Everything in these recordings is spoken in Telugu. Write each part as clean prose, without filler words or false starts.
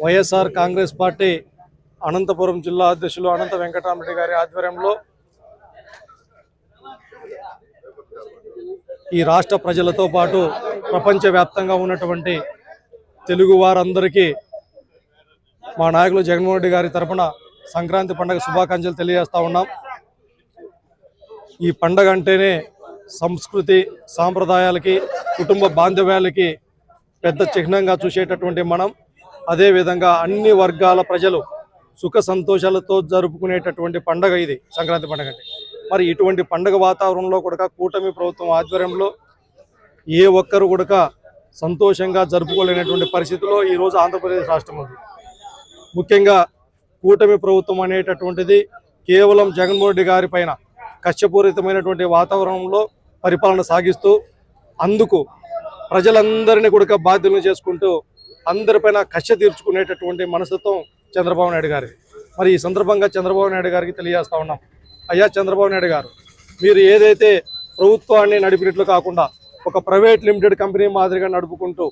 వైఎస్ఆర్ కాంగ్రెస్ పార్టీ అనంతపురం జిల్లా అధ్యక్షులు అనంత వెంకటరామరెడ్డి గారి ఆధ్వర్యంలో ఈ రాష్ట్ర ప్రజలతో పాటు ప్రపంచవ్యాప్తంగా ఉన్నటువంటి తెలుగు వారందరికీ మా నాయకులు జగన్మోహన్ రెడ్డి గారి తరపున సంక్రాంతి పండుగ శుభాకాంక్షలు తెలియజేస్తా ఉన్నాం. ఈ పండుగ అంటేనే సంస్కృతి సాంప్రదాయాలకి కుటుంబ బాంధవ్యాలకి పెద్ద చిహ్నంగా చూసేటటువంటి మనం, అదేవిధంగా అన్ని వర్గాల ప్రజలు సుఖ సంతోషాలతో జరుపుకునేటటువంటి పండుగ ఇది సంక్రాంతి పండుగ. మరి ఇటువంటి పండుగ వాతావరణంలో కూడా కూటమి ప్రభుత్వం ఆధ్వర్యంలో ఏ ఒక్కరు కూడా సంతోషంగా జరుపుకోలేనటువంటి పరిస్థితిలో ఈరోజు ఆంధ్రప్రదేశ్ రాష్ట్రం ఉంది. ముఖ్యంగా కూటమి ప్రభుత్వం అనేటటువంటిది కేవలం జగన్మోహన్ రెడ్డి గారి పైన కక్షపూరితమైనటువంటి వాతావరణంలో పరిపాలన సాగిస్తూ అందుకు ప్రజలందరినీ కూడా బాధ్యులను చేసుకుంటూ అందరిపైన కక్ష తీర్చుకునేటటువంటి మనస్తత్వం చంద్రబాబు నాయుడు గారి. మరి ఈ సందర్భంగా చంద్రబాబు నాయుడు గారికి తెలియజేస్తా ఉన్నాం, అయ్యా చంద్రబాబు నాయుడు గారు, మీరు ఏదైతే ప్రభుత్వాన్ని నడిపినట్లు కాకుండా ఒక ప్రైవేట్ లిమిటెడ్ కంపెనీ మాదిరిగా నడుపుకుంటూ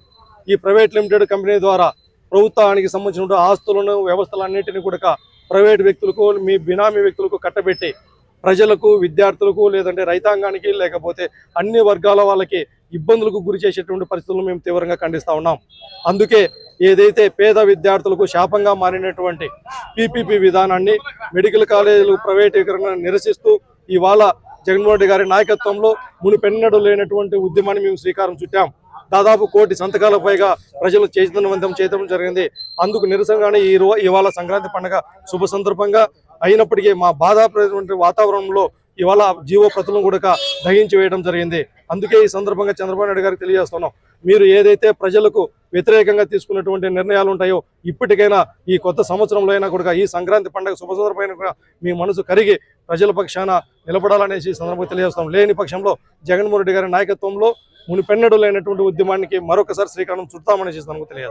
ఈ ప్రైవేట్ లిమిటెడ్ కంపెనీ ద్వారా ప్రభుత్వానికి సంబంధించిన ఆస్తులను వ్యవస్థలన్నింటినీ కూడా ప్రైవేట్ వ్యక్తులకు మీ బినామీ వ్యక్తులకు కట్టబెట్టి ప్రజలకు విద్యార్థులకు లేదంటే రైతాంగానికి లేకపోతే అన్ని వర్గాల వాళ్ళకి ఇబ్బందులకు గురి చేసేటువంటి పరిస్థితులను మేము తీవ్రంగా ఖండిస్తూ ఉన్నాం. అందుకే ఏదైతే పేద విద్యార్థులకు శాపంగా మారినటువంటి పీపీపీ విధానాన్ని మెడికల్ కాలేజీలు ప్రైవేటీకరణ నిరసిస్తూ ఇవాళ జగన్మోహన్ రెడ్డి గారి నాయకత్వంలో మునిపెన్నడూ లేనటువంటి ఉద్యమాన్ని మేము శ్రీకారం చుట్టాం. దాదాపు 1 కోటి సంతకాల పైగా ప్రజలు చైతన్యవంతం చేయడం జరిగింది. అందుకు నిరసనగానే ఇవాళ సంక్రాంతి పండుగ శుభ సందర్భంగా అయినప్పటికీ మా బాధాపడేటువంటి వాతావరణంలో ఇవాళ జీవో ప్రతులను కూడా దహించి వేయడం జరిగింది. అందుకే ఈ సందర్భంగా చంద్రబాబు నాయుడు గారికి తెలియజేస్తున్నాం, మీరు ఏదైతే ప్రజలకు వ్యతిరేకంగా తీసుకున్నటువంటి నిర్ణయాలు ఉంటాయో ఇప్పటికైనా ఈ కొత్త సంవత్సరంలో అయినా కూడా ఈ సంక్రాంతి పండుగ శుభ సందర్భమైన కూడా మీ మనసు కరిగి ప్రజల పక్షాన నిలబడాలనేసి ఈ సందర్భంగా తెలియజేస్తాం. లేని పక్షంలో జగన్మోహన్ రెడ్డి గారి నాయకత్వంలో మునిపెన్నడూ లేనటువంటి ఉద్యమానికి మరొకసారి శ్రీకారం చుడతామనేసి తెలియజేస్తాం.